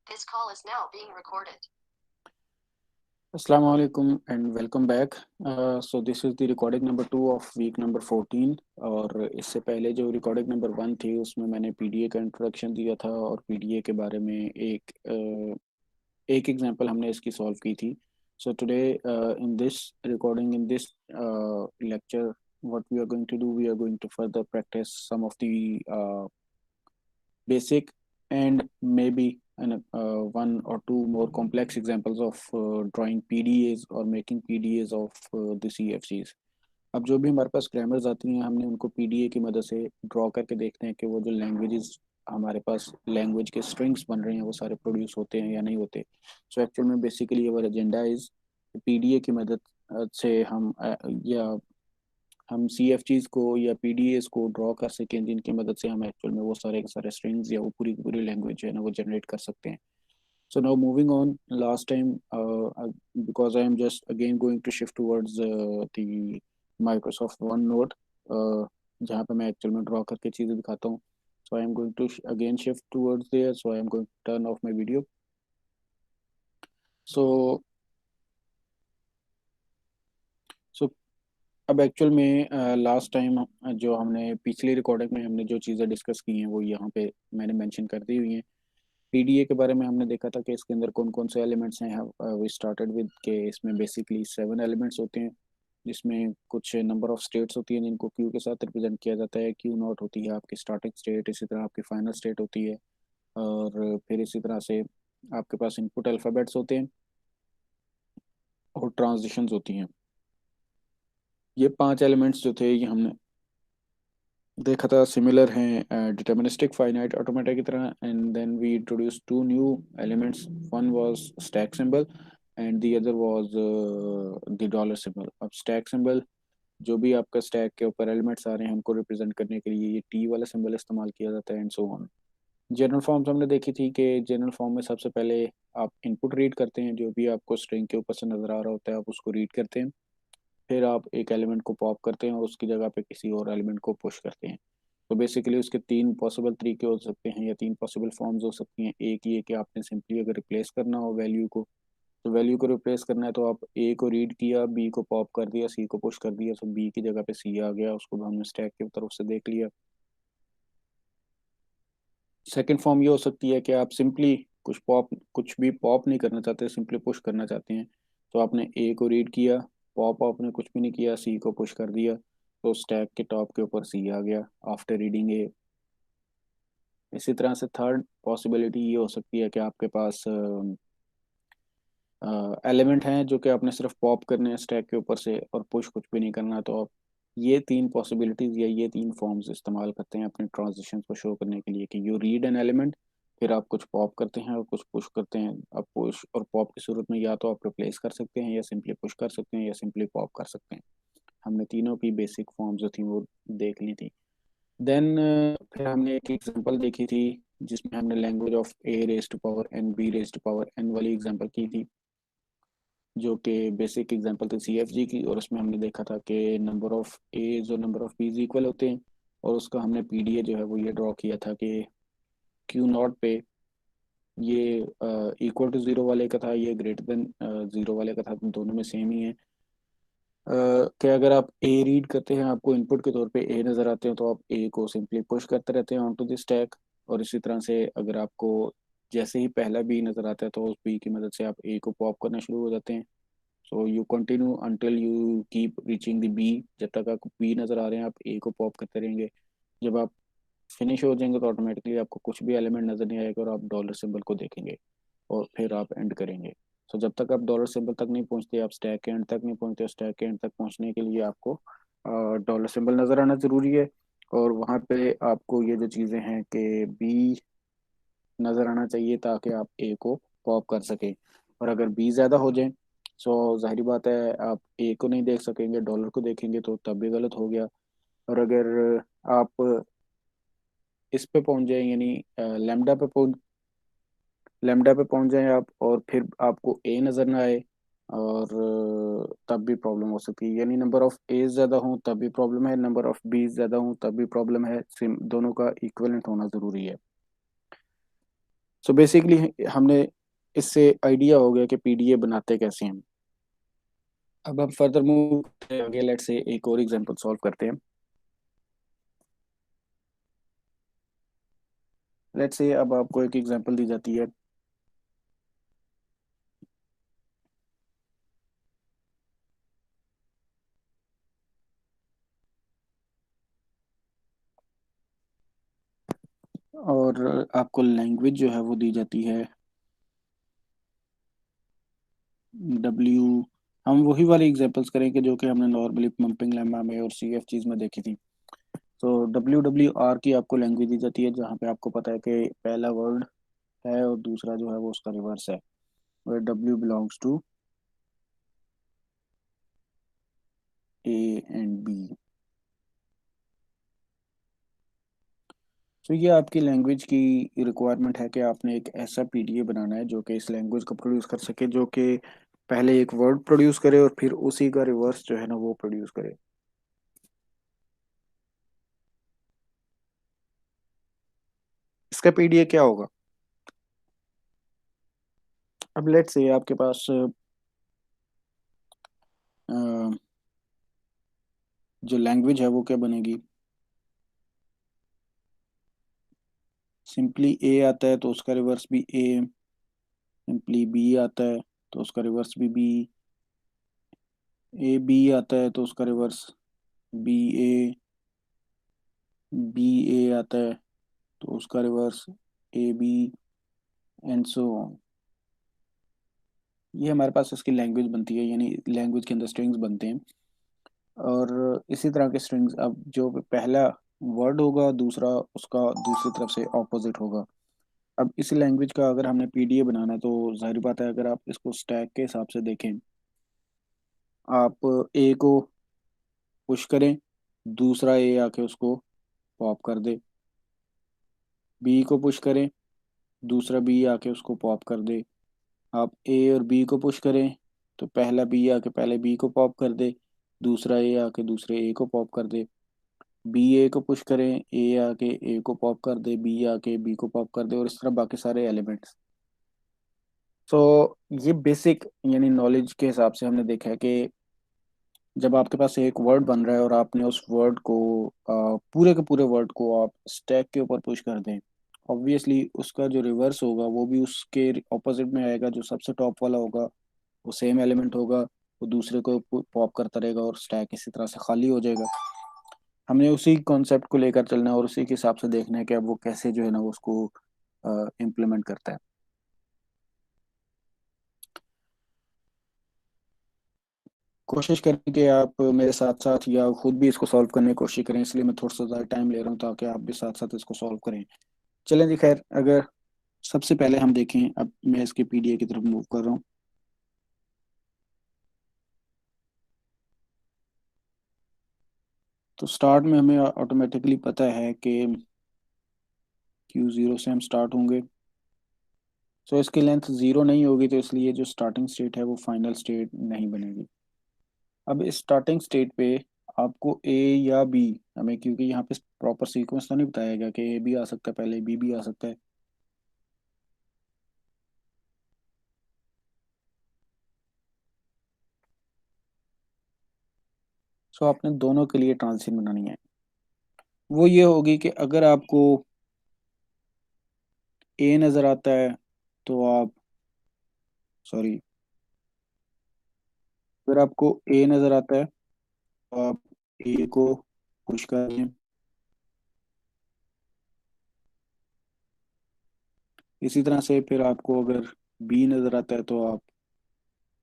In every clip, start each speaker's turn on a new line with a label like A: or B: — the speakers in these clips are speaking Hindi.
A: This call is now being recorded.
B: Assalamu alaikum and welcome back. So this is the recording number 2 of week number 14 और इससे पहले जो recording number 1 थी उसमें मैंने PDA का इंट्रोडक्शन दिया था और PDA के बारे में एक एग्जांपल हमने इसकी सॉल्व की थी. So today in this recording, in this lecture, what we are going to do, we are going to further practice some of the basic and maybe one or two more complex examples of drawing PDAs or making PDAs of the CFCs. अब जो भी हमारे पास ग्रामर्स आती हैं हमने उनको पीडीए की मदद से ड्रॉ करके देखते हैं कि वो जो लैंग्वेजेस हमारे पास लैंग्वेज के स्ट्रिंग्स बन रहे हैं वो सारे प्रोड्यूस होते हैं या नहीं होते. सो एक्चुअल में basically our agenda is PDA की मदद से हम सी एफ चीज़ को या पी डी एस को ड्रॉ कर सकें जिनकी मदद से हम एक्चुअल में वो सारे के सारे स्ट्रिंग्स या वो पूरी की पूरी लैंग्वेज जो है ना वो जनरेट कर सकते हैं. So now moving on, last time because I am just again going to shift towards the Microsoft OneNote जहाँ पे मैं एक्चुअल में ड्रॉ करके चीज़ें दिखाता हूँ. So I am going to again shift towards there. So I am going to turn off my video. So so अब एक्चुअल में लास्ट टाइम जो हमने पिछली रिकॉर्डिंग में हमने जो चीज़ें डिस्कस की हैं वो यहाँ पे मैंने मेंशन कर दी हुई हैं. पीडीए के बारे में हमने देखा था कि इसके अंदर कौन कौन से एलिमेंट्स हैं. वी स्टार्टेड विद के इसमें बेसिकली 7 एलिमेंट्स होते हैं जिसमें कुछ नंबर ऑफ स्टेट्स होती हैं जिनको क्यू के साथ रिप्रेजेंट किया जाता है. क्यू नॉट होती है आपकी स्टार्टिंग स्टेट, इसी तरह आपकी फाइनल स्टेट होती है और फिर इसी तरह से आपके पास इनपुट अल्फ़ाबेट्स होते हैं और ट्रांजिशंस होती हैं. ये 5 एलिमेंट्स जो थे ये हमने देखा था सिमिलर हैं डिटर्मिनिस्टिक फाइनाइट ऑटोमेटा की तरह. And then we introduce 2 new elements. One was stack symbol and the other was the dollar symbol. अब स्टैक सिंबल जो भी आपका स्टैक के ऊपर एलिमेंट्स आ रहे हैं हमको रिप्रेजेंट करने के लिए ये टी वाला सिंबल इस्तेमाल किया जाता है and so on. General forms हमने देखी थी कि जनरल फॉर्म में सबसे पहले आप इनपुट रीड करते हैं, जो भी आपको स्ट्रिंग के ऊपर से नज़र आ रहा होता है आप उसको रीड करते हैं. फिर आप एक एलिमेंट को पॉप करते हैं और उसकी जगह पे किसी और एलिमेंट को पुश करते हैं. तो बेसिकली उसके 3 पॉसिबल तरीके हो सकते हैं या 3 पॉसिबल फॉर्म्स हो सकती हैं. एक ये कि आपने सिंपली अगर रिप्लेस करना हो वैल्यू को, तो वैल्यू को रिप्लेस करना है तो आप ए को रीड किया, बी को पॉप कर दिया, सी को पुश कर दिया, तो बी की जगह पे सी आ गया, उसको हमने स्टैक की तरफ से देख लिया. सेकंड फॉर्म ये हो सकती है कि आप सिंपली कुछ भी पॉप नहीं करना चाहते, सिंपली पुश करना चाहते हैं. तो आपने ए को रीड किया, पॉप आपने कुछ भी नहीं किया, सी को पुश कर दिया, तो स्टैक के टॉप के ऊपर सी आ गया आफ्टर रीडिंग ए. इसी तरह से थर्ड पॉसिबिलिटी ये हो सकती है कि आपके पास एलिमेंट हैं जो कि आपने सिर्फ पॉप करने हैं स्टैक के ऊपर से और पुश कुछ भी नहीं करना. तो आप ये 3 पॉसिबिलिटीज या ये 3 फॉर्म्स इस्तेमाल करते हैं अपने ट्रांजिशन को शो करने के लिए कि यू रीड एन एलिमेंट, फिर आप कुछ पॉप करते हैं और कुछ पुश करते हैं. अब पुश और पॉप की सूरत में या तो आप रिप्लेस कर सकते हैं या सिंपली पुश कर सकते हैं या सिंपली पॉप कर सकते हैं. हमने तीनों की बेसिक फॉर्म्स जो थी वो देख ली थी. देन फिर हमने एक एग्जांपल देखी थी जिसमें हमने language of a raise to power n b raise to power n वाली एग्जांपल की थी जो कि बेसिक एग्जांपल थी सीएफजी की. और उसमें हमने देखा था कि नंबर ऑफ एज और नंबर ऑफ बीज इक्वल होते हैं और उसका हमने पीडीए जो है वो ये ड्रॉ किया था कि क्यू नॉट पे ये इक्वल टू जीरो वाले का था, ये ग्रेटर देन जीरो वाले का था. दोनों में सेम ही है कि अगर आप ए रीड करते हैं आपको इनपुट के तौर पे ए नज़र आते हैं तो आप ए को सिंपली पुश करते रहते हैं ऑन टू द स्टैक. और इसी तरह से अगर आपको जैसे ही पहला बी नज़र आता है तो उस बी की मदद से आप ए को पॉप करना शुरू हो जाते हैं. So you continue until you keep reaching the b. जब तक आपको बी नज़र आ रहे हैं आप ए को पॉप करते रहेंगे. जब आप फिनिश हो जाएंगे तो ऑटोमेटिकली आपको कुछ भी एलिमेंट नज़र नहीं आएगा और आप डॉलर सिंबल को देखेंगे और फिर आप एंड करेंगे. सो जब तक आप डॉलर सिंबल तक नहीं पहुंचते, आप स्टैक के एंड तक नहीं पहुंचते. स्टैक के एंड तक पहुंचने के लिए आपको डॉलर सिंबल नज़र आना ज़रूरी है और वहाँ पे आपको ये जो चीज़ें हैं कि बी नज़र आना चाहिए ताकि आप ए को पॉप कर सकें. और अगर बी ज़्यादा हो जाए सो जाहिर बात है आप ए को नहीं देख सकेंगे, डॉलर को देखेंगे तो तब भी गलत हो गया. और अगर आप इस पे पहुंच जाए यानी लेमडा पे पहुंच जाएं आप और फिर आपको ए नज़र ना आए और तब भी प्रॉब्लम हो सकती है. यानी नंबर ऑफ ए ज़्यादा हो तब भी प्रॉब्लम है, नंबर ऑफ बी ज़्यादा हो तब भी प्रॉब्लम है. सिम दोनों का इक्वलेंट होना ज़रूरी है. सो बेसिकली हमने इससे आइडिया हो गया कि पीडीए बनाते कैसे हैं। अब हम फर्दर मूव करते हैं आगे, लेट से एक और एग्जांपल सॉल्व करते हैं। लेट से अब आपको एक एग्जांपल दी जाती है। और आपको लैंग्वेज जो है वो दी जाती है डब्ल्यू। हम वही वाली एग्जांपल्स करेंगे जो कि हमने नॉर्मली पंपिंग लेमा में और सी एफ चीज़ में देखी थी। तो WWR की आपको लैंग्वेज दी जाती है जहाँ पे आपको पता है कि पहला वर्ड है और दूसरा जो है वो उसका रिवर्स है, where W belongs to A and B। तो ये आपकी लैंग्वेज की रिक्वायरमेंट है कि आपने एक ऐसा पीडीए बनाना है जो कि इस लैंग्वेज को प्रोड्यूस कर सके, जो कि पहले एक वर्ड प्रोड्यूस करे और फिर उसी का रिवर्स जो है ना वो प्रोड्यूस करे। इसका पीडीए क्या होगा? अब लेट्स से आपके पास अ, जो लैंग्वेज है वो क्या बनेगी? सिंपली ए आता है तो उसका रिवर्स भी ए, सिंपली बी आता है तो उसका रिवर्स भी बी, ए बी आता है तो उसका reverse b a, b a आता है तो उसका reverse a b, and so on. ये हमारे पास इसकी लैंग्वेज बनती है, यानी लैंग्वेज के अंदर स्ट्रिंग्स बनते हैं। और इसी तरह के स्ट्रिंग्स, अब जो पहला वर्ड होगा दूसरा उसका दूसरी तरफ से ऑपोजिट होगा। अब इस लैंग्वेज का अगर हमने पीडीए बनाना है तो जाहिर बात है, अगर आप इसको स्टैक के हिसाब से देखें, आप ए को पुश करें, दूसरा ए आके उसको पॉप कर दे, बी को पुश करें, दूसरा बी आके उसको पॉप कर दे। आप ए और बी को पुश करें तो पहला बी आके पहले बी को पॉप कर दे, दूसरा ए आके दूसरे ए को पॉप कर दे। बी ए को पुश करें, ए आके ए को पॉप कर दे, बी आके बी को पॉप कर दे, और इस तरह बाकी सारे एलिमेंट्स। सो ये बेसिक यानी नॉलेज के हिसाब से हमने देखा है कि जब आपके पास एक वर्ड बन रहा है और आपने उस वर्ड को पूरे के पूरे वर्ड को आप स्टैक के ऊपर पुश कर दें, ऑब्वियसली उसका जो रिवर्स होगा वो भी उसके ऑपोजिट में आएगा। जो सबसे टॉप वाला होगा वो सेम एलिमेंट होगा, वो दूसरे को पॉप करता रहेगा और स्टैक इसी तरह से खाली हो जाएगा। हमने उसी कॉन्सेप्ट को लेकर चलना है और उसी के हिसाब से देखना है कि अब वो कैसे जो है ना उसको इम्प्लीमेंट करता है। कोशिश करें कि आप मेरे साथ साथ या खुद भी इसको सॉल्व करने की कोशिश करें, इसलिए मैं थोड़ा सा ज़्यादा टाइम ले रहा हूँ ताकि आप भी साथ साथ इसको सॉल्व करें। चलें जी, खैर अगर सबसे पहले हम देखें, अब मैं इसके पीडीए की तरफ मूव कर रहा हूँ। तो स्टार्ट में हमें ऑटोमेटिकली पता है कि Q0 से हम स्टार्ट होंगे। सो इसकी लेंथ ज़ीरो नहीं होगी, तो इसलिए जो स्टार्टिंग स्टेट है वो फाइनल स्टेट नहीं बनेगी। अब इस स्टार्टिंग स्टेट पे आपको ए या बी, हमें क्योंकि यहाँ पे प्रॉपर सीक्वेंस तो नहीं बताया गया कि ए भी आ सकता है पहले बी भी आ सकता है। सो आपने दोनों के लिए ट्रांजिशन बनानी है। वो ये होगी कि अगर आपको ए नज़र आता है तो आप, सॉरी, अगर आपको ए नज़र आता है तो आप ए को पुश कर दें। इसी तरह से फिर आपको अगर बी नज़र आता है तो आप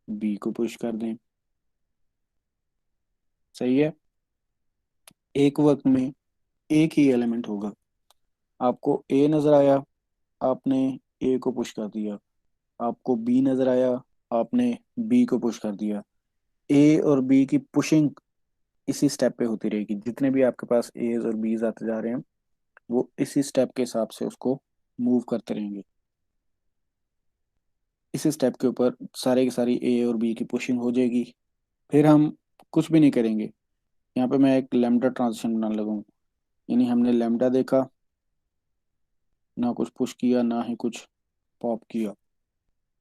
B: बी को पुश कर दें। सही है। एक वक्त में एक ही एलिमेंट होगा। आपको ए नज़र आया, आपने ए को पुश कर दिया। आपको बी नज़र आया, आपने बी को पुश कर दिया। ए और बी की पुशिंग इसी स्टेप पे होती रहेगी। जितने भी आपके पास एज और बीज आते जा रहे हैं वो इसी स्टेप के हिसाब से उसको मूव करते रहेंगे। इसी स्टेप के ऊपर सारे की सारी ए और बी की पुशिंग हो जाएगी। फिर हम कुछ भी नहीं करेंगे। यहाँ पे मैं एक लेमडा ट्रांजिशन बनाने लगा हूँ, यानी हमने लेमडा देखा, ना कुछ पुश किया ना ही कुछ पॉप किया।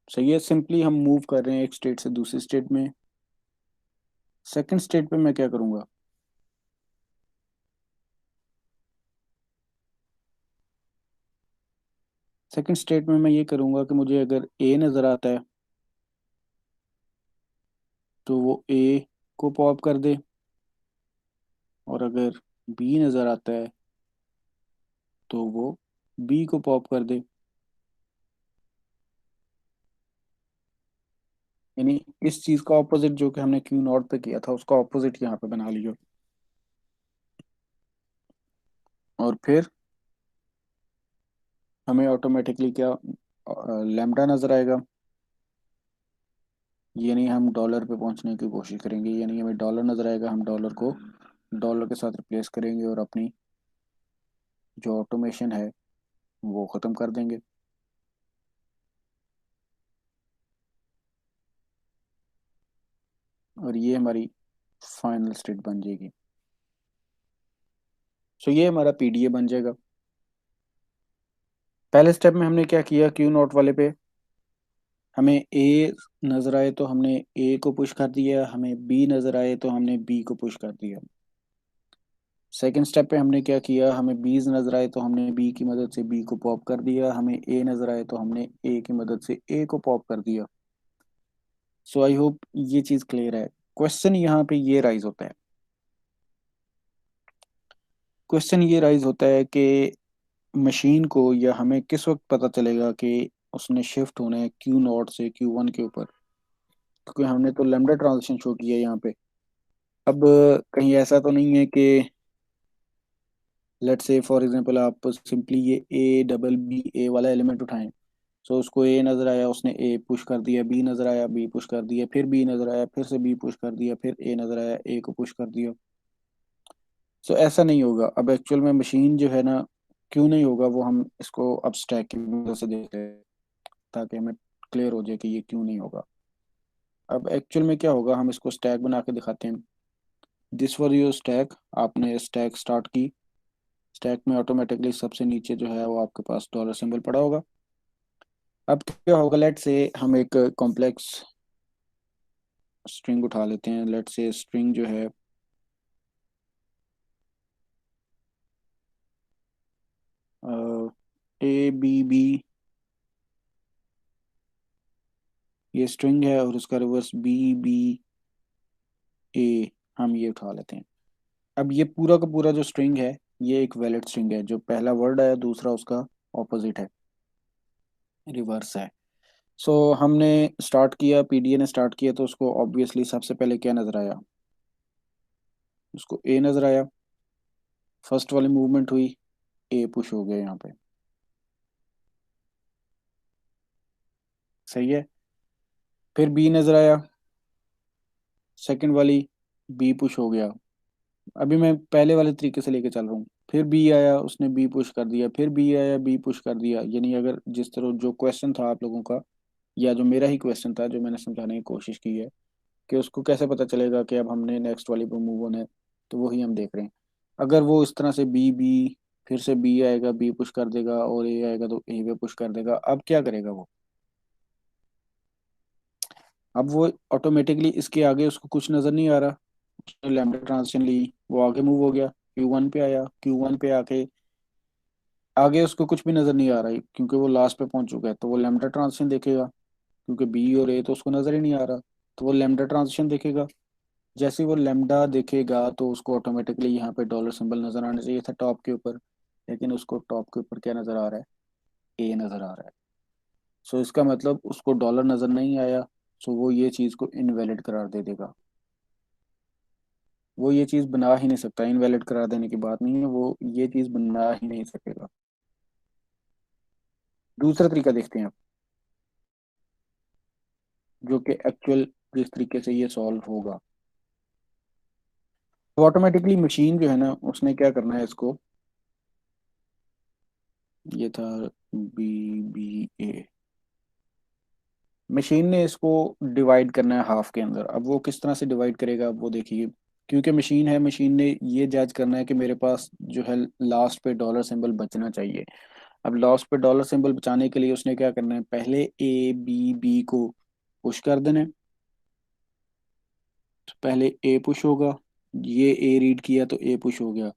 B: सही है, सिंपली हम मूव कर रहे हैं एक स्टेट से दूसरी स्टेट में। सेकंड स्टेट पे मैं क्या करूंगा, सेकंड स्टेट में मैं ये करूंगा कि मुझे अगर ए नज़र आता है तो वो ए को पॉप कर दे, और अगर बी नज़र आता है तो वो बी को पॉप कर दे। यानी इस चीज़ का ऑपोजिट जो कि हमने क्यू नॉट पे किया था उसका ऑपोजिट यहाँ पे बना लिया। और फिर हमें ऑटोमेटिकली क्या लैम्डा नज़र आएगा। यानी हम डॉलर पे पहुंचने की कोशिश करेंगे, यानी हमें डॉलर नज़र आएगा, हम डॉलर को डॉलर के साथ रिप्लेस करेंगे और अपनी जो ऑटोमेशन है वो ख़त्म कर देंगे। और ये हमारी फाइनल स्टेट बन जाएगी। सो ये हमारा पीडीए बन जाएगा। पहले स्टेप में हमने क्या किया, क्यू नॉट वाले पे हमें ए नज़र आए तो हमने ए को पुश कर दिया, हमें बी नज़र आए तो हमने बी को पुश कर दिया। सेकंड स्टेप पे हमने क्या किया, हमें बीज नज़र आए तो हमने बी की मदद से बी को पॉप कर दिया, हमें ए नज़र आए तो हमने ए की मदद से ए को पॉप कर दिया। सो आई होप ये चीज़ क्लियर है। क्वेश्चन यहाँ पे ये राइज होता है, क्वेश्चन ये राइज होता है कि मशीन को या हमें किस वक्त पता चलेगा कि उसने शिफ्ट होना है क्यू नॉट से क्यू वन के ऊपर, क्योंकि हमने तो लैम्डा ट्रांजिशन शो किया है यहाँ पे। अब कहीं ऐसा तो नहीं है कि लेट्स से फॉर एग्जांपल आप सिंपली ये ए डबल बी ए वाला एलिमेंट उठाएं। सो उसको ए नज़र आया, उसने ए पुश कर दिया, बी नज़र आया, बी पुश कर दिया, फिर बी नज़र आया, फिर से बी पुश कर दिया, फिर ए नज़र आया, ए को पुश कर दिया। सो ऐसा नहीं होगा। अब एक्चुअल में मशीन जो है ना, क्यों नहीं होगा वो हम इसको अब स्टैक की मदद से देखते हैं ताकि हमें क्लियर हो जाए कि ये क्यों नहीं होगा। अब एक्चुअल में क्या होगा, हम इसको स्टैक बना के दिखाते हैं। दिस फॉर योर स्टैक, आपने स्टैक स्टार्ट की, स्टैक में ऑटोमेटिकली सबसे नीचे जो है वो आपके पास डॉलर सिंबल पड़ा होगा। अब क्या होगा, लेट से हम एक कॉम्प्लेक्स स्ट्रिंग उठा लेते हैं। लेट से स्ट्रिंग जो है ए बी बी, ये स्ट्रिंग है और उसका रिवर्स बी बी ए, हम ये उठा लेते हैं। अब ये पूरा का पूरा जो स्ट्रिंग है ये एक वैलिड स्ट्रिंग है, जो पहला वर्ड आया दूसरा उसका ऑपोजिट है, रिवर्स है। सो हमने स्टार्ट किया, पीडीए ने स्टार्ट किया तो उसको ऑब्वियसली सबसे पहले क्या नजर आया, उसको ए नजर आया। फर्स्ट वाली मूवमेंट हुई, ए पुश हो गया यहाँ पे। सही है, फिर बी नजर आया, सेकंड वाली बी पुश हो गया। अभी मैं पहले वाले तरीके से लेके चल रहा हूँ। फिर बी आया, उसने बी पुश कर दिया, फिर बी आया, बी पुश कर दिया। यानी अगर जिस तरह जो क्वेश्चन था आप लोगों का, या जो मेरा ही क्वेश्चन था जो मैंने समझाने की कोशिश की है कि उसको कैसे पता चलेगा कि अब हमने नेक्स्ट वाली पे मूव ऑन है, तो वही हम देख रहे हैं। अगर वो इस तरह से बी बी, फिर से बी आएगा बी पुश कर देगा, और ए आएगा तो ए पे पुश कर देगा, अब क्या करेगा वो, अब वो ऑटोमेटिकली इसके आगे उसको कुछ नज़र नहीं आ रहा। उसने लैम्डा ट्रांजिशन ली, वो आगे मूव हो गया, क्यू वन पे आया, क्यू वन पे आके आगे उसको कुछ भी नज़र नहीं आ रहा है क्योंकि वो लास्ट पे पहुंच चुका है। तो वो लैम्डा ट्रांजिशन देखेगा, क्योंकि बी और ए तो उसको नज़र ही नहीं आ रहा, तो वो लैम्डा ट्रांजिशन देखेगा। जैसे ही वो लैम्डा देखेगा तो उसको ऑटोमेटिकली यहाँ पे डॉलर सिंबल नज़र आना चाहिए था टॉप के ऊपर, लेकिन उसको टॉप के ऊपर क्या नज़र आ रहा है, ए नज़र आ रहा है। सो इसका मतलब उसको डॉलर नज़र नहीं आया। सो वो ये चीज़ को इनवैलिड करार दे देगा, वो ये चीज़ बना ही नहीं सकता। इनवैलिड करार देने की बात नहीं है, वो ये चीज़ बना ही नहीं सकेगा। दूसरा तरीका देखते हैं आप, जो कि एक्चुअल जिस तरीके से ये सॉल्व होगा। तो ऑटोमेटिकली मशीन जो है ना उसने क्या करना है, इसको, ये था बी बी ए, मशीन ने इसको डिवाइड करना है हाफ के अंदर। अब वो किस तरह से डिवाइड करेगा अब वो देखिए, क्योंकि मशीन है, मशीन ने ये जज करना है कि मेरे पास जो है लास्ट पे डॉलर सिंबल बचना चाहिए। अब लॉस्ट पे डॉलर सिंबल बचाने के लिए उसने क्या करना है, पहले बी को पुश कर देना है। तो पहले ए पुश होगा, ये ए रीड किया तो ए पुश हो गया।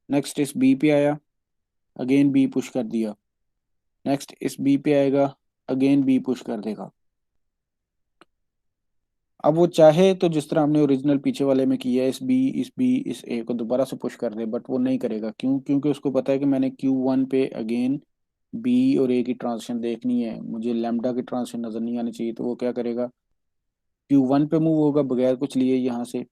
B: नेक्स्ट इस बी पे आया, अगेन बी पुश कर दिया। नेक्स्ट इस बी पे आएगा, अगेन बी पुश कर देगा। अब वो चाहे तो जिस तरह हमने ओरिजिनल पीछे वाले में किया, इस ए को दोबारा से पुश कर दे, बट वो नहीं करेगा। क्यों? क्योंकि उसको पता है कि मैंने Q1 पे अगेन बी और ए की ट्रांजिशन देखनी है, मुझे लैम्डा की ट्रांजिशन नजर नहीं आनी चाहिए। तो वो क्या करेगा, Q1 पे मूव होगा बगैर कुछ लिए यहाँ से।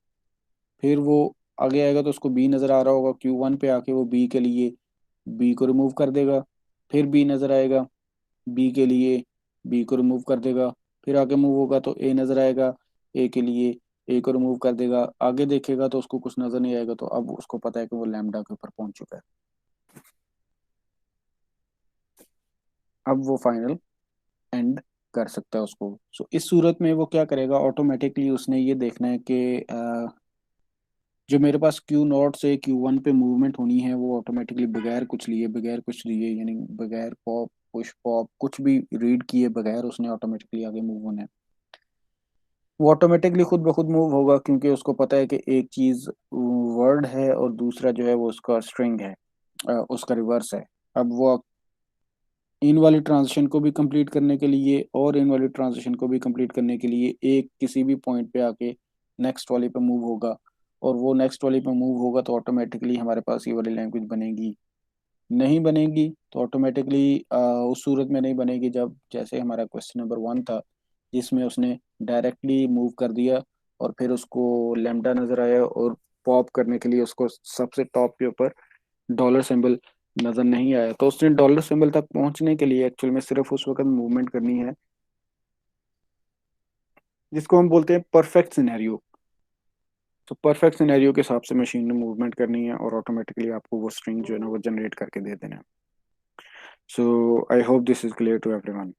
B: फिर वो आगे आएगा तो उसको बी नजर आ रहा होगा, Q1 पे आके वो बी के लिए बी को रिमूव कर देगा। फिर बी नजर आएगा, बी के लिए बी को रिमूव कर देगा। फिर आगे मूव होगा तो ए नजर आएगा, ए के लिए ए को रिमूव कर देगा। आगे देखेगा तो उसको कुछ नजर नहीं आएगा, तो अब उसको पता है कि वो लैम्डा के ऊपर पहुंच चुका है। अब वो फाइनल एंड कर सकता है उसको। सो इस सूरत में वो क्या करेगा, ऑटोमेटिकली उसने ये देखना है कि जो मेरे पास Q0 से Q1 पे मूवमेंट होनी है वो ऑटोमेटिकली बगैर कुछ लिए, बगैर कुछ लिए, यानी बगैर पॉप पुश पॉप कुछ भी रीड किए बगैर उसने ऑटोमेटिकली आगे मूव होना है। वो ऑटोमेटिकली खुद ब खुद मूव होगा, क्योंकि उसको पता है कि एक चीज वर्ड है और दूसरा जो है वो उसका स्ट्रिंग है, उसका रिवर्स है। अब वो इन वाली ट्रांजिशन को भी कंप्लीट करने के लिए और इन वाली ट्रांजिशन को भी कंप्लीट करने के लिए एक किसी भी पॉइंट पे आके नेक्स्ट वाले पे मूव होगा। और वो नेक्स्ट वाले पे मूव होगा तो ऑटोमेटिकली हमारे पास ये वाली लैंग्वेज बनेगी। नहीं बनेगी तो ऑटोमेटिकली उस सूरत में नहीं बनेगी जब, जैसे हमारा क्वेश्चन नंबर 1 था, जिसमें उसने डायरेक्टली मूव कर दिया और फिर उसको लेमडा नजर आया और पॉप करने के लिए उसको सबसे टॉप के ऊपर डॉलर सिंबल नजर नहीं आया। तो उसने डॉलर सिंबल तक पहुंचने के लिए एक्चुअल में सिर्फ उस वक्त मूवमेंट करनी है, जिसको हम बोलते हैं परफेक्ट सिनेरियो। तो परफेक्ट सिनेरियो के हिसाब से मशीन ने मूवमेंट करनी है और ऑटोमेटिकली आपको वो स्ट्रिंग जो है ना वो जनरेट करके दे देना है। So I hope this is clear to everyone.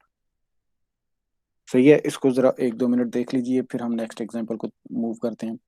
B: सही है, इसको जरा 1-2 मिनट देख लीजिए, फिर हम नेक्स्ट एग्जांपल को मूव करते हैं।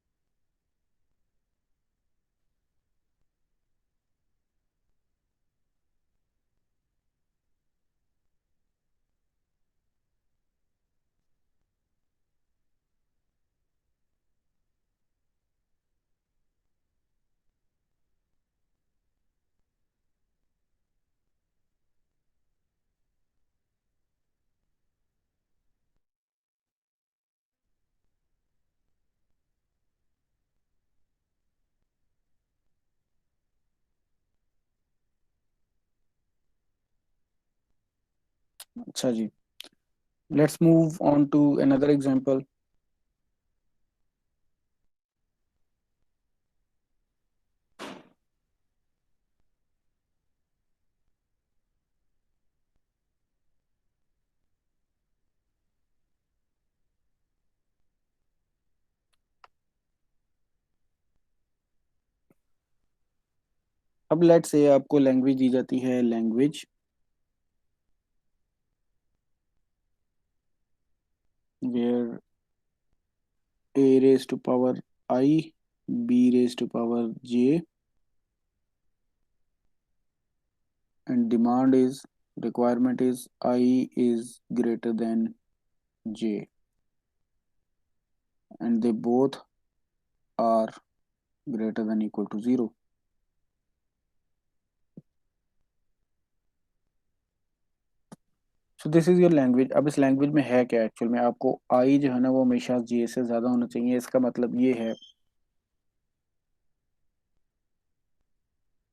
B: अच्छा जी, let's move on to another example. अब लेट्स से आपको लैंग्वेज दी जाती है, language where a raised to power I, b raised to power j, and demand is, requirement is I is greater than j, and they both are greater than equal to 0. So this is your language. अब इस लैंग्वेज में है क्या, एक्चुअल में आपको आई जो है ना वो हमेशा जे से ज्यादा होना चाहिए। इसका मतलब ये है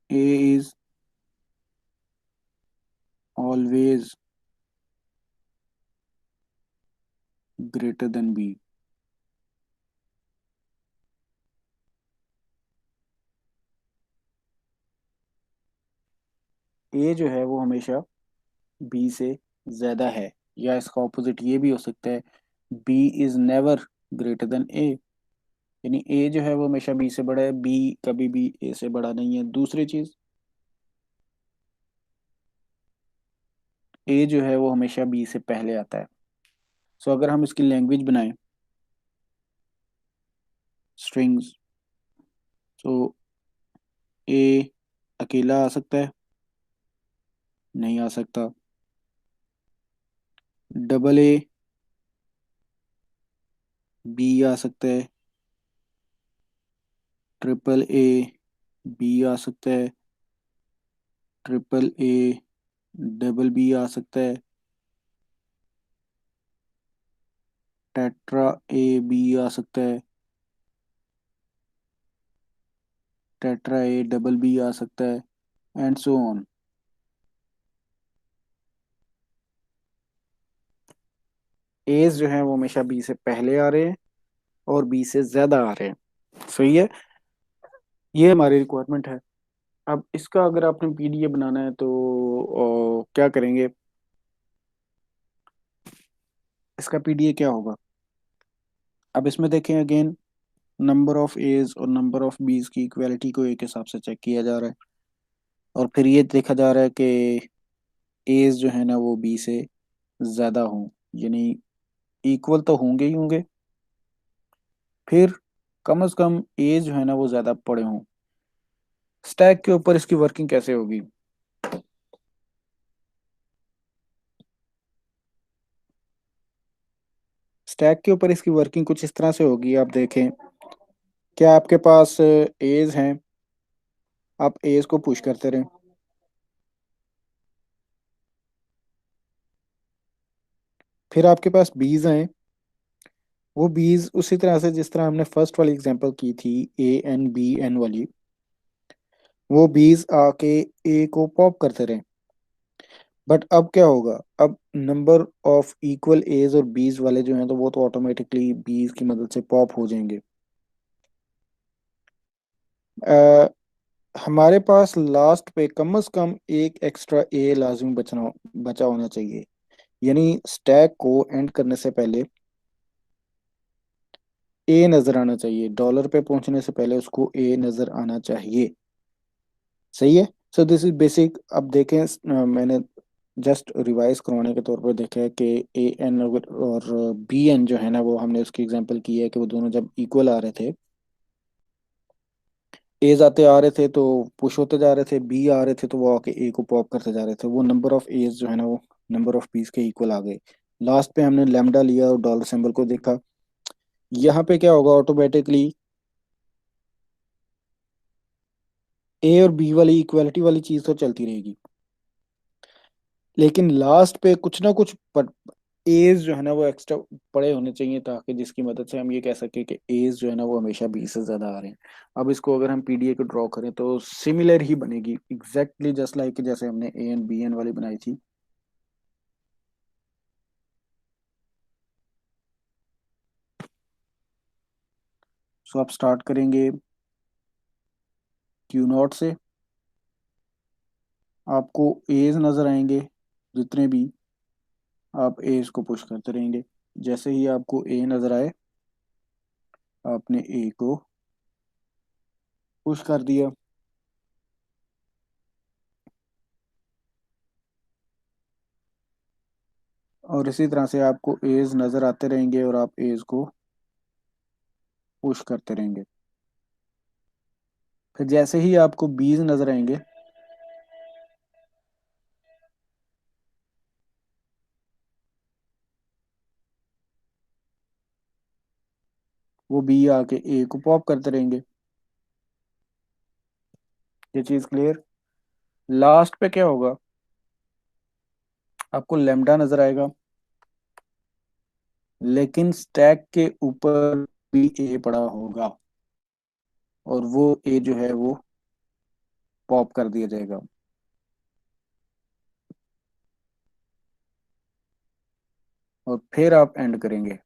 B: A is always greater than B. A जो है वो हमेशा बी से ज्यादा है, या इसका ऑपोजिट ये भी हो सकता है, B is never greater than A. यानी ए जो है वो हमेशा बी से बड़ा है, बी कभी भी ए से बड़ा नहीं है। दूसरी चीज, ए जो है वो हमेशा बी से पहले आता है। सो अगर हम इसकी लैंग्वेज बनाएं स्ट्रिंग्स, तो ए अकेला आ सकता है, नहीं आ सकता। डबल ए बी आ सकता है। ट्रिपल ए बी आ सकता है। ट्रिपल ए डबल बी आ सकता है। टेट्रा ए बी आ सकता है। टेट्रा ए डबल बी आ सकता है। And so on. एज जो है वो हमेशा बी से पहले आ रहे हैं और बी से ज्यादा आ रहे हैं। सही है। ये हमारी रिक्वायरमेंट है। अब इसका अगर आपने पीडीए बनाना है तो क्या करेंगे। इसका पीडीए क्या होगा। अब इसमें देखें अगेन, नंबर ऑफ एज और नंबर ऑफ बीज की इक्वालिटी को एक हिसाब से चेक किया जा रहा है। और फिर ये देखा जा रहा है कि एज जो है ना वो बी से ज्यादा हो, यानी इक्वल तो होंगे ही होंगे। फिर कम से कम एज जो है ना वो ज्यादा पड़े हों। स्टैक के ऊपर इसकी वर्किंग कैसे होगी। स्टैक के ऊपर इसकी वर्किंग कुछ इस तरह से होगी। आप देखें, क्या आपके पास एज हैं, आप एज को पुश करते रहें। फिर आपके पास बीज हैं, वो बीज उसी तरह से जिस तरह हमने फर्स्ट वाली एग्जांपल की थी, ए एन बी एन वाली, वो बीज आके ए को पॉप करते रहे। बट अब क्या होगा, अब नंबर ऑफ इक्वल एज और बीज वाले जो हैं तो वो तो ऑटोमेटिकली बीज की मदद से पॉप हो जाएंगे। अ, हमारे पास लास्ट पे कम से कम एक एक्स्ट्रा ए लाजमी बचना बचा होना चाहिए। यानी स्टैक को एंड करने से पहले ए नजर आना चाहिए, डॉलर पे पहुंचने से पहले उसको ए नजर आना चाहिए। सही है। So this is basic. अब देखें, मैंने जस्ट रिवाइज करवाने के तौर पर देखा है कि ए एन और बी एन जो है ना वो हमने उसकी एग्जांपल की है कि वो दोनों जब इक्वल आ रहे थे, एज आते आ रहे थे तो पुश होते जा रहे थे, बी आ रहे थे तो वो आके ए को पॉप करते जा रहे थे, वो नंबर ऑफ एज जो है ना वो नंबर ऑफ बीस के इक्वल आ गए। लास्ट पे हमने लैम्डा लिया और डॉलर सिंबल को देखा। यहाँ पे क्या होगा, ऑटोमेटिकली ए और बी वाली इक्वालिटी वाली चीज तो चलती रहेगी, लेकिन लास्ट पे कुछ ना कुछ एज जो है ना वो एक्स्ट्रा बड़े होने चाहिए, ताकि जिसकी मदद से हम ये कह सके कि एज जो है ना वो हमेशा 20 से ज्यादा आ रहे हैं। अब इसको अगर हम पीडीए को ड्रॉ करें तो सिमिलर ही बनेगी, एग्जैक्टली जस्ट लाइक जैसे हमने ए एन बी एन वाली बनाई थी। सो आप स्टार्ट करेंगे क्यू नॉट से। आपको एज नजर आएंगे जितने भी, आप एज को पुश करते रहेंगे। जैसे ही आपको ए नजर आए, आपने ए को पुश कर दिया। और इसी तरह से आपको एज नजर आते रहेंगे और आप एज को पुश करते रहेंगे। फिर जैसे ही आपको बीज नजर आएंगे, वो बी आके ए को पॉप करते रहेंगे। ये चीज क्लियर। लास्ट पे क्या होगा, आपको लेमडा नजर आएगा, लेकिन स्टैक के ऊपर भी ए पड़ा होगा और वो ए जो है वो पॉप कर दिया जाएगा। और फिर आप एंड करेंगे।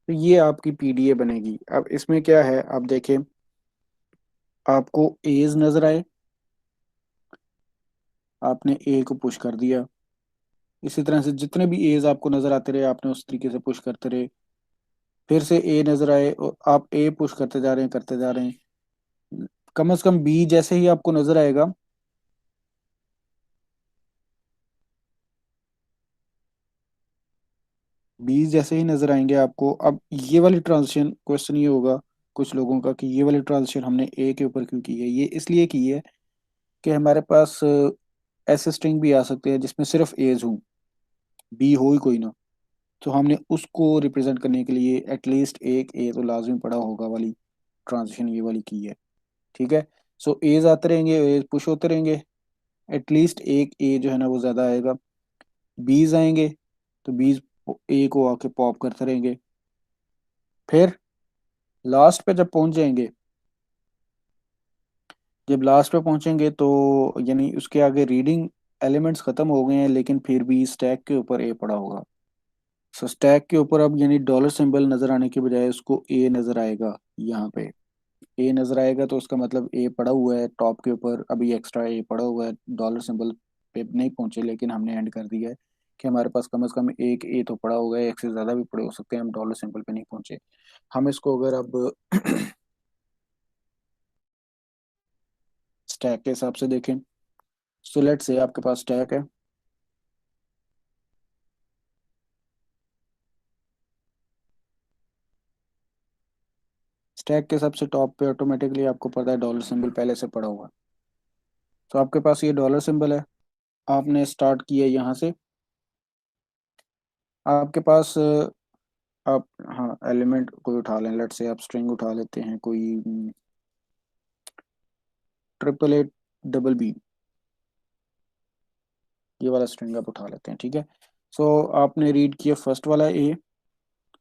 B: तो ये आपकी पीडीए बनेगी। अब इसमें क्या है, आप देखें, आपको एज नजर आए, आपने ए को पुश कर दिया। इसी तरह से जितने भी एज आपको नजर आते रहे आपने उस तरीके से पुश करते रहे। फिर से ए नजर आए और आप ए पुश करते जा रहे हैं, करते जा रहे हैं। कम से कम बी जैसे ही आपको नजर आएगा, बीज जैसे ही नजर आएंगे आपको, अब ये वाली ट्रांजिशन, क्वेश्चन ये होगा कुछ लोगों का कि ये वाली ट्रांजिशन हमने ए के ऊपर क्यों की है। ये इसलिए की है कि हमारे पास ऐसे स्ट्रिंग भी आ सकते हैं जिसमें सिर्फ एज हो, बी हो ही कोई ना। तो हमने उसको रिप्रेजेंट करने के लिए एटलीस्ट एक ए तो लाजमी पड़ा होगा वाली ट्रांजिशन ये वाली की है। ठीक है। सो एज आते रहेंगे, एज पुश होते रहेंगे, एटलीस्ट एक ए जो है ना वो ज्यादा आएगा। बीज आएंगे तो बीज ए को आके पॉप करते रहेंगे। फिर लास्ट पे जब पहुंच जाएंगे, जब लास्ट पे पहुंचेंगे तो यानी उसके आगे रीडिंग एलिमेंट्स खत्म हो गए हैं, लेकिन फिर भी स्टैक के ऊपर ए पड़ा होगा। सो स्टैक के ऊपर अब यानी डॉलर सिंबल नजर आने के बजाय उसको ए नजर आएगा। यहाँ पे ए नजर आएगा तो उसका मतलब ए पड़ा हुआ है टॉप के ऊपर, अभी एक्स्ट्रा ए पड़ा हुआ है, डॉलर सिंबल पे नहीं पहुंचे लेकिन हमने एंड कर दिया है कि हमारे पास कम से कम एक ए तो पड़ा होगा, एक से ज़्यादा भी पड़े हो सकते हैं, हम डॉलर सिंबल पे नहीं पहुंचे। हम इसको अगर अब स्टैक के हिसाब से देखें, सो लेट्स से आपके पास स्टैक है। स्टैक के सबसे टॉप पे ऑटोमेटिकली आपको पता है डॉलर सिंबल पहले से पड़ा हुआ। तो आपके पास ये डॉलर सिंबल है, आपने स्टार्ट किया यहाँ से। आपके पास आप, हाँ, एलिमेंट कोई उठा लें, लेट्स से आप स्ट्रिंग उठा लेते हैं कोई 888 बी, ये वाला स्ट्रिंग आप उठा लेते हैं। ठीक है। सो आपने रीड किया फर्स्ट वाला ए,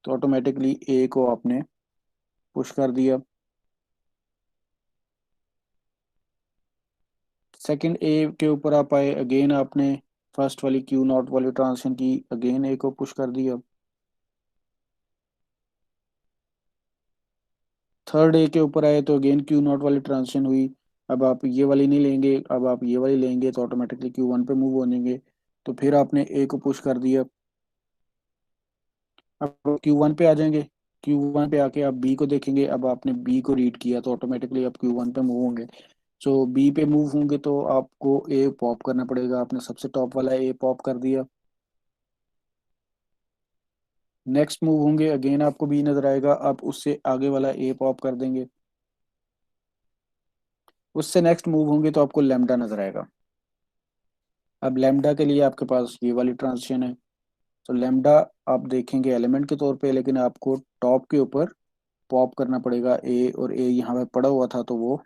B: तो ऑटोमेटिकली ए को आपने पुश कर दिया। सेकंड ए के ऊपर आप आए, अगेन आपने फर्स्ट वाली क्यू नॉट वाली ट्रांजिशन की, अगेन ए को पुश कर दिया। थर्ड ए के ऊपर आए तो अगेन क्यू नॉट वाली ट्रांजिशन हुई। अब आप ये वाली नहीं लेंगे, अब आप ये वाली लेंगे तो ऑटोमेटिकली क्यू वन पे मूव हो जाएंगे। तो फिर आपने ए को पुश कर दिया। अब क्यू वन पे आ जाएंगे, क्यू वन पे आके आप बी को देखेंगे, अब आपने बी को रीड किया तो ऑटोमेटिकली आप क्यू वन पे मूव होंगे। सो बी पे मूव होंगे तो आपको ए पॉप करना पड़ेगा, आपने सबसे टॉप वाला ए पॉप कर दिया। नेक्स्ट मूव होंगे, अगेन आपको बी नजर आएगा, आप उससे आगे वाला ए पॉप कर देंगे। उससे नेक्स्ट मूव होंगे तो आपको लेमडा नजर आएगा। अब लेमडा के लिए आपके पास ये वाली ट्रांजिशन है। तो लेमडा आप देखेंगे एलिमेंट के तौर पे, लेकिन आपको टॉप के ऊपर पॉप करना पड़ेगा ए, और ए यहाँ पे पड़ा हुआ था तो वो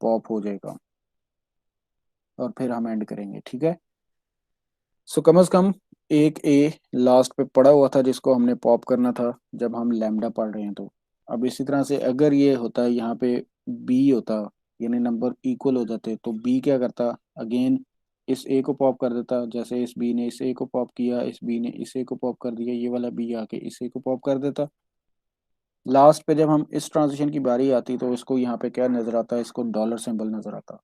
B: पॉप हो जाएगा, और फिर हम एंड करेंगे। ठीक है। सो कम से कम एक ए लास्ट पे पड़ा हुआ था जिसको हमने पॉप करना था जब हम लैम्डा पढ़ रहे हैं। तो अब इसी तरह से अगर ये होता है यहाँ पे बी होता, यानी नंबर इक्वल हो जाते, तो बी क्या करता, अगेन इस ए को पॉप कर देता, जैसे इस बी ने इस ए को पॉप किया, इस बी ने इस ए को पॉप कर दिया, ये वाला बी आके इस ए को पॉप कर देता। लास्ट पे जब हम इस ट्रांजिशन की बारी आती तो इसको यहाँ पे क्या नजर आता है, इसको डॉलर सिंबल नजर आता।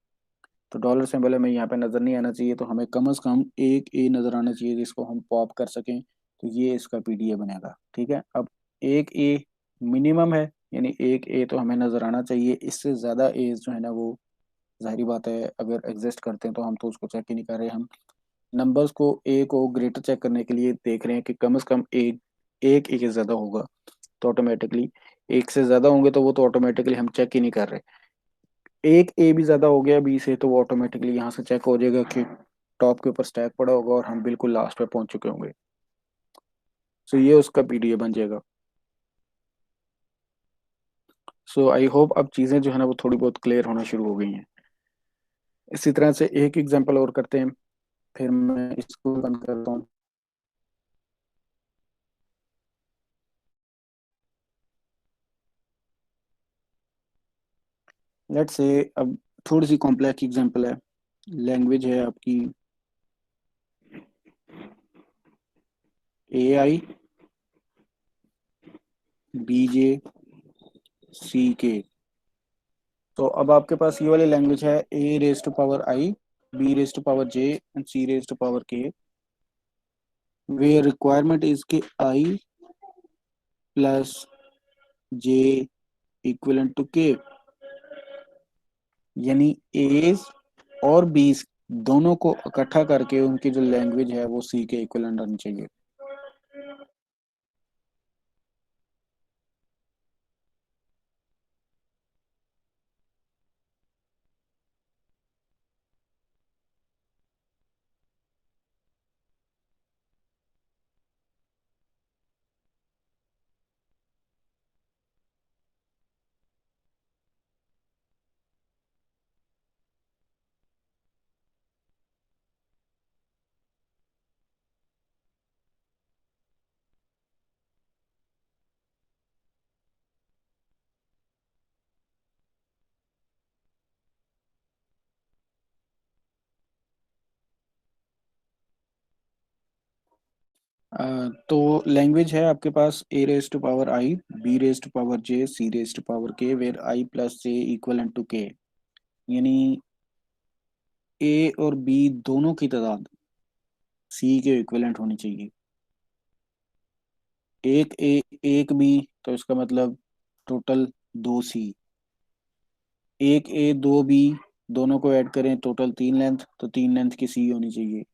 B: तो डॉलर सिंबल हमें यहाँ पे नज़र नहीं आना चाहिए, तो हमें कम से कम एक ए नज़र आना चाहिए जिसको हम पॉप कर सकें। तो ये इसका पीडीए बनेगा। ठीक है। अब एक ए मिनिमम है, यानी एक ए तो हमें नज़र आना चाहिए, इससे ज़्यादा ए जो है ना वो जाहिर बात है अगर एग्जिस्ट करते हैं तो हम तो उसको चेक ही नहीं कर रहे, हम नंबर्स को ए को ग्रेटर चेक करने के लिए देख रहे हैं कि कम से कम एक ए ज़्यादा होगा। तो ऑटोमेटिकली एक से ज़्यादा होंगे तो वो तो ऑटोमेटिकली हम चेक ही नहीं कर रहे। एक ए भी ज्यादा हो गया बी से तो वो ऑटोमेटिकली यहाँ से चेक हो जाएगा कि टॉप के ऊपर स्टैक पड़ा होगा और हम बिल्कुल लास्ट पे पहुंच चुके होंगे। सो ये उसका पीडीए बन जाएगा। सो आई होप अब चीज़ें जो है ना वो थोड़ी बहुत क्लियर होना शुरू हो गई हैं। इसी तरह से एक एग्जांपल और करते हैं, फिर मैं इसको बंद करता हूँ। लेट्स से अब थोड़ी सी कॉम्प्लेक्स एग्जांपल है। लैंग्वेज है आपकी AIBJ CK। तो अब आपके पास ये वाली लैंग्वेज है A⁻I B⁻J and C⁻K, where requirement is कि I plus J equivalent to K, यानी A's और B's दोनों को इकट्ठा करके उनकी जो लैंग्वेज है वो C के इक्विवेलेंट आनी चाहिए। तो लैंग्वेज है आपके पास A raise to power I, B raise to power J, C raise to power K, where I plus J equal to K. यानी ए और बी दोनों की तादाद सी के इक्विवेलेंट होनी चाहिए। एक ए एक बी, तो इसका मतलब टोटल दो सी। एक ए दो बी, दोनों को ऐड करें टोटल तीन लेंथ, तो तीन लेंथ की सी होनी चाहिए।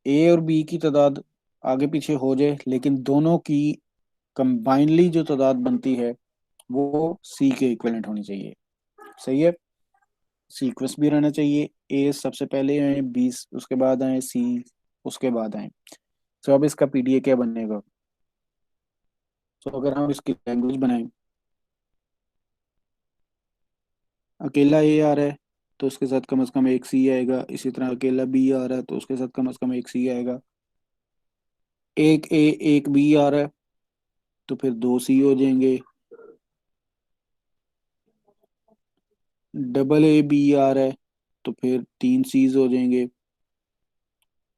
B: ए और बी की तादाद आगे पीछे हो जाए, लेकिन दोनों की कंबाइनली जो तादाद बनती है वो सी के इक्विवेलेंट होनी चाहिए। सही है। सीक्वेंस भी रहना चाहिए, ए सबसे पहले आए, बी उसके बाद आए, सी उसके बाद आए। तो अब इसका पीडीए क्या बनेगा? तो अगर हम इसकी लैंग्वेज बनाएं, अकेला ए आ रहा है तो उसके साथ कम से कम एक सी आएगा, इसी तरह अकेला बी आ रहा है तो उसके साथ कम से कम एक सी आएगा। एक ए एक बी आ रहा है तो फिर दो सी हो जाएंगे। डबल ए बी आ रहा है तो फिर तीन सीज हो जाएंगे।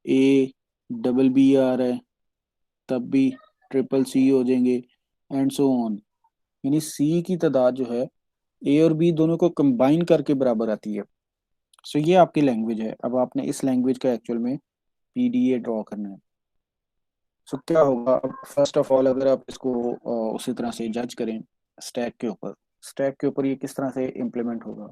B: ए डबल बी आ रहा है तब भी ट्रिपल सी हो जाएंगे, एंड सो ऑन। यानी सी की तादाद जो है ए और बी दोनों को कंबाइन करके बराबर आती है। सो ये आपकी लैंग्वेज है। अब आपने इस लैंग्वेज का एक्चुअल में पीडीए ड्रॉ करना है। सो क्या होगा, अब फर्स्ट ऑफ ऑल अगर आप इसको उसी तरह से जज करें स्टैक के ऊपर, स्टैक के ऊपर ये किस तरह से इम्प्लीमेंट होगा।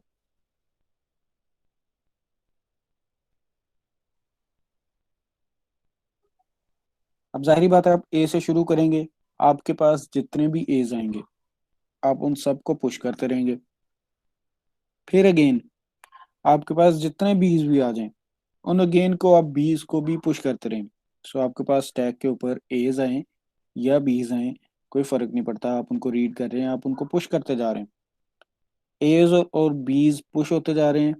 B: अब जाहिर बात है आप ए से शुरू करेंगे, आपके पास जितने भी एज आएंगे आप उन सबको पुश करते रहेंगे। फिर अगेन आपके पास जितने बीज भी आ जाएं उन अगेन को आप बीज को भी पुश करते रहें। सो आपके पास स्टैक के ऊपर एज आए या बीज आए, कोई फर्क नहीं पड़ता, आप उनको रीड कर रहे हैं, आप उनको पुश करते जा रहे हैं। एज और बीज पुश होते जा रहे हैं।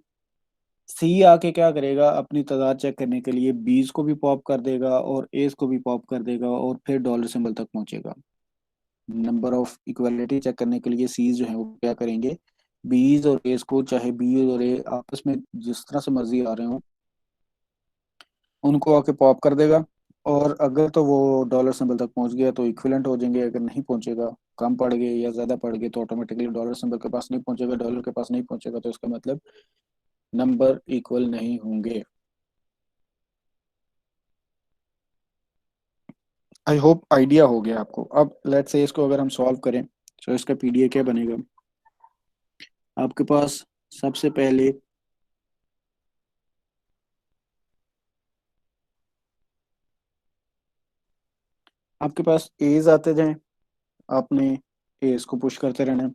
B: सी आके क्या करेगा, अपनी तादाद चेक करने के लिए बीज को भी पॉप कर देगा और एज को भी पॉप कर देगा और फिर डॉलर सिंबल तक पहुंचेगा। नंबर ऑफ इक्वालिटी चेक करने के लिए सीज जो है वो क्या करेंगे, बीज और एज को, चाहे बी और ए आपस में जिस तरह से मर्जी आ रहे हो, उनको आके पॉप कर देगा। और अगर तो वो डॉलर सिंबल तक पहुंच गया तो इक्विवेलेंट हो जाएंगे, अगर नहीं पहुंचेगा, कम पड़ गए या ज्यादा पड़ गए, तो ऑटोमेटिकली डॉलर सिंबल के पास नहीं पहुंचेगा, डॉलर के पास नहीं पहुंचेगा तो इसका मतलब नंबर इक्वल नहीं होंगे। आई होप आइडिया हो गया आपको। अब लेट्स से इसको अगर हम सॉल्व करें तो इसका पीडीए क्या बनेगा। आपके पास सबसे पहले आपके पास एज आते जाएं, आपने एज को पुश करते रहना है।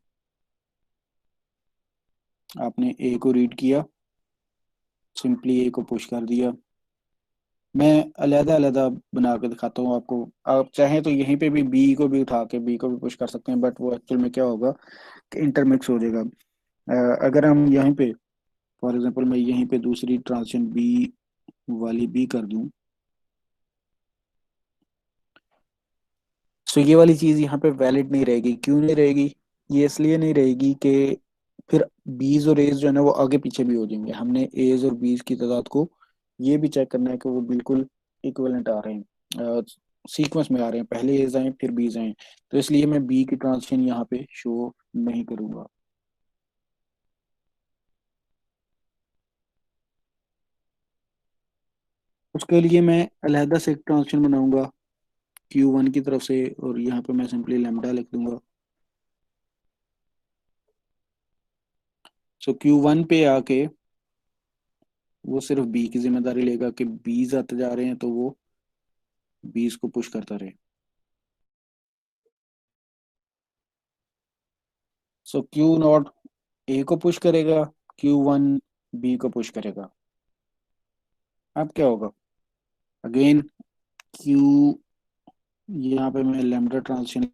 B: आपने ए को रीड किया, सिंपली ए को पुश कर दिया। मैं अलहदा अलहदा बना के दिखाता हूँ आपको। आप चाहें तो यहीं पे भी बी को भी उठा के बी को भी पुश कर सकते हैं, बट वो एक्चुअल में क्या होगा कि इंटरमिक्स हो जाएगा। अगर हम यहीं पे फॉर एग्जांपल मैं यहीं पे दूसरी ट्रांजिशन बी वाली बी कर दूं, तो ये वाली चीज यहाँ पे वैलिड नहीं रहेगी। क्यों नहीं रहेगी? ये इसलिए नहीं रहेगी कि फिर बीज और एज जो है ना वो आगे पीछे भी हो जाएंगे। हमने एज और बीज की तादाद को ये भी चेक करना है कि वो बिल्कुल इक्विवेलेंट आ रहे हैं, सीक्वेंस में आ रहे हैं, पहले एज आए फिर बीज आए। तो इसलिए मैं बी की ट्रांजिशन यहाँ पे शो नहीं करूंगा। उसके लिए मैं अलहदा से एक ट्रांजिशन बनाऊंगा Q1 की तरफ से, और यहाँ पे मैं सिंपली लेमडा लिख दूंगा। सो Q1 पे आके वो सिर्फ बी की जिम्मेदारी लेगा कि बीज आते जा रहे हैं तो वो बीज को पुश करता रहे। सो Q0 ए को पुश करेगा, Q1 बी को पुश करेगा। अब क्या होगा, अगेन क्यू, यहाँ पे मैं लेमडा ट्रांजिशन